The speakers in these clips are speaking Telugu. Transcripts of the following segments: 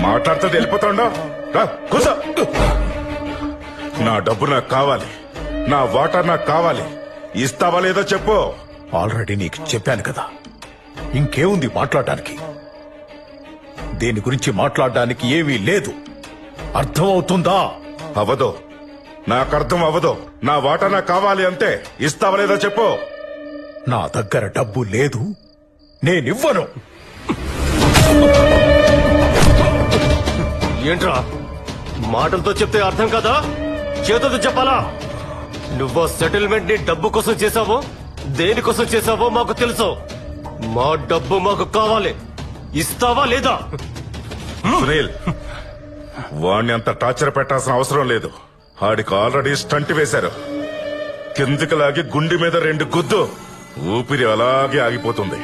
మాట్లాడితే వెళ్ళిపోతాడా? కూసో. నా డబ్బు నాకు కావాలి, నా వాటా నాకు కావాలి. ఇస్తావా లేదో చెప్పు. ఆల్రెడీ నీకు చెప్పాను కదా, ఇంకేముంది మాట్లాడడానికి? దేని గురించి మాట్లాడడానికి ఏమీ లేదు. అర్థమవుతుందా? అవదో, నాకు అర్థం అవ్వదు. నా వాటా నాకు కావాలి అంతే. ఇస్తావా లేదో చెప్పు. నా దగ్గర డబ్బు లేదు, నేనివ్వను. ఏంట్రా మాటలతో చెప్తే అర్థం కదా, చేతులతో చెప్పాలా? నువ్వు సెటిల్మెంట్ ని డబ్బు కోసం చేసావో దేనికోసం చేసావో మాకు తెలుసు. మా డబ్బు మాకు కావాలి. ఇస్తావా లేదా? సునీల్, వాణ్ణి అంత టార్చర్ పెట్టాల్సిన అవసరం లేదు. ఆడికి ఆల్రెడీ స్టంట్ వేశారు. కిందికి లాగి గుండె మీద 2 గుద్దు. ఊపిరి అలాగే ఆగిపోతుంది.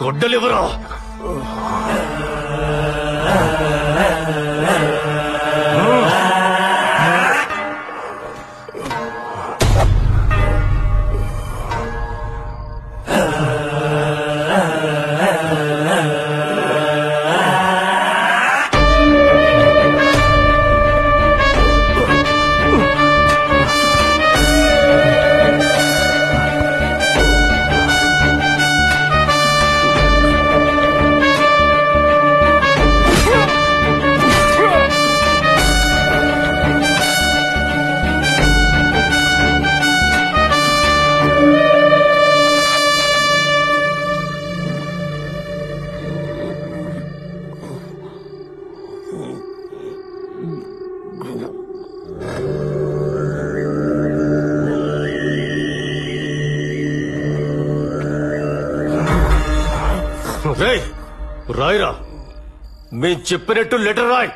గొడ్డలివరా? రాయిరా, మేము చెప్పినట్టు లెటర్ రాయ్.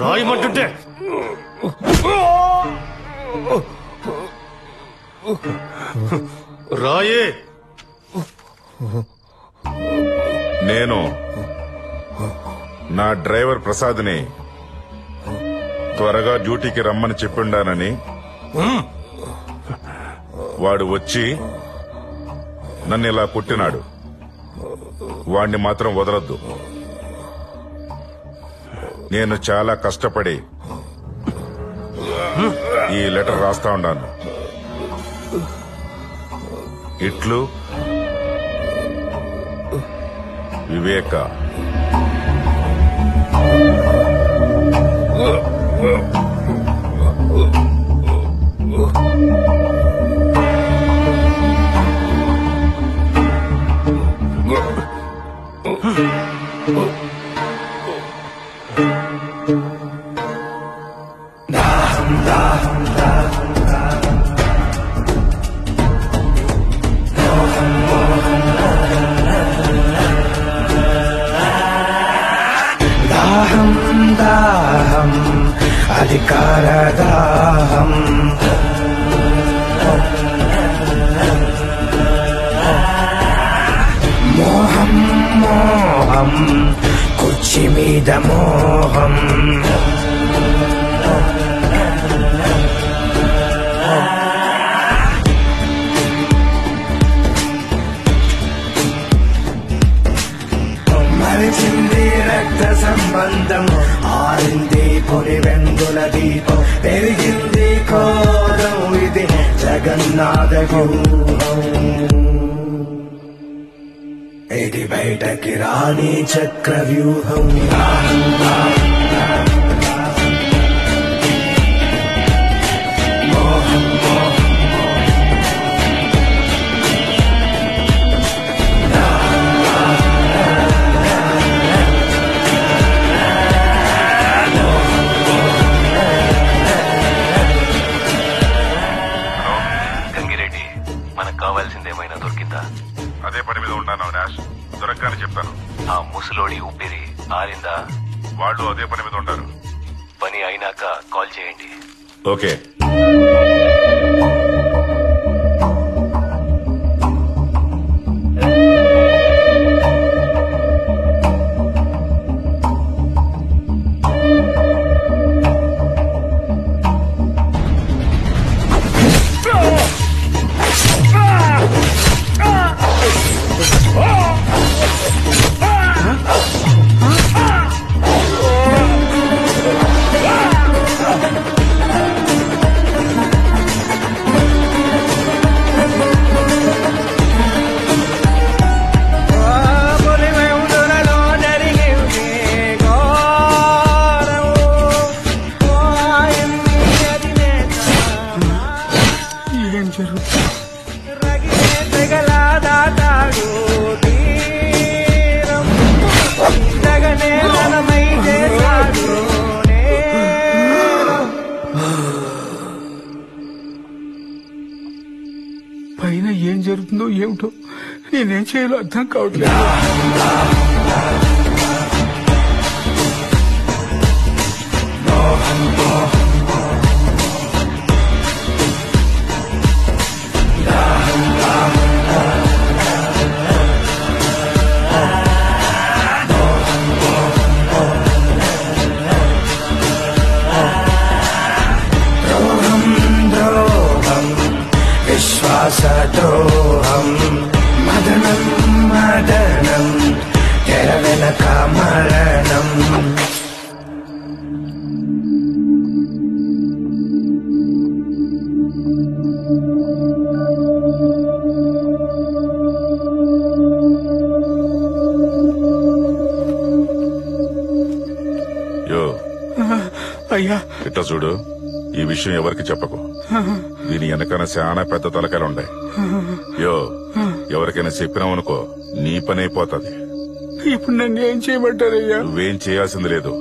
రాయమంటుంటే రాయే. నేను నా డ్రైవర్ ప్రసాద్ని త్వరగా డ్యూటీకి రమ్మని చెప్పిండానని, వాడు వచ్చి నన్ను ఇలా కొట్టినాడు. వాణ్ణి మాత్రం వదలొద్దు. నేను చాలా కష్టపడి ఈ లెటర్ రాస్తా ఉన్నాను. ఇట్లు వివేక. అధికారదాహం మోహం మోహం కుర్చీ మీద మోహం మరిచింది రక్త సంబంధం, ఆరింది పొడి వెంగుల దీపం, పెరిగింది కోరం, ఇది జగన్నాథ వ్యూహం. ఇది బయటకి రాని చక్ర వ్యూహం. కావాల్సిందేమైనా దొరికిందా? అదే పని మీద ఉన్నాను డాష్. దొరకగానే చెప్తాను. ఆ ముసలోడి ఊపిరి ఆరిందా? వాళ్ళు అదే పని మీద ఉంటారు. పని అయినాక కాల్ చేయండి. ఓకే. పైన ఏం జరుగుతుందో ఏమిటో నేనేం చేయాలో అర్థం కావట్లేదు. విశ్వాసద్రోహం మదనం మదనం తెర వెనక మరణం. యో అయ్యా ఇట్లా చూడు, ఈ విషయం ఎవరికి చెప్పకు. దీని వెనకన చాలా పెద్ద తలకాయలుండాయి. యో ఎవరికైనా చెప్పినావనుకో నీ పని అయిపోతుంది. ఇప్పుడు నన్ను ఏం చేయమంటారయ్యా? నువ్వేం చేయాల్సింది లేదు.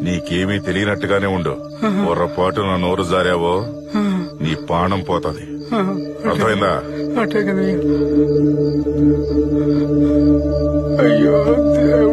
నీకేమీ తెలియనట్టుగానే ఉండు. పొరపాటు నా నోరు జారావో నీ ప్రాణం పోతుంది. అర్థమైందా? అటే కదయ్యా. అయ్యో దేవుడా.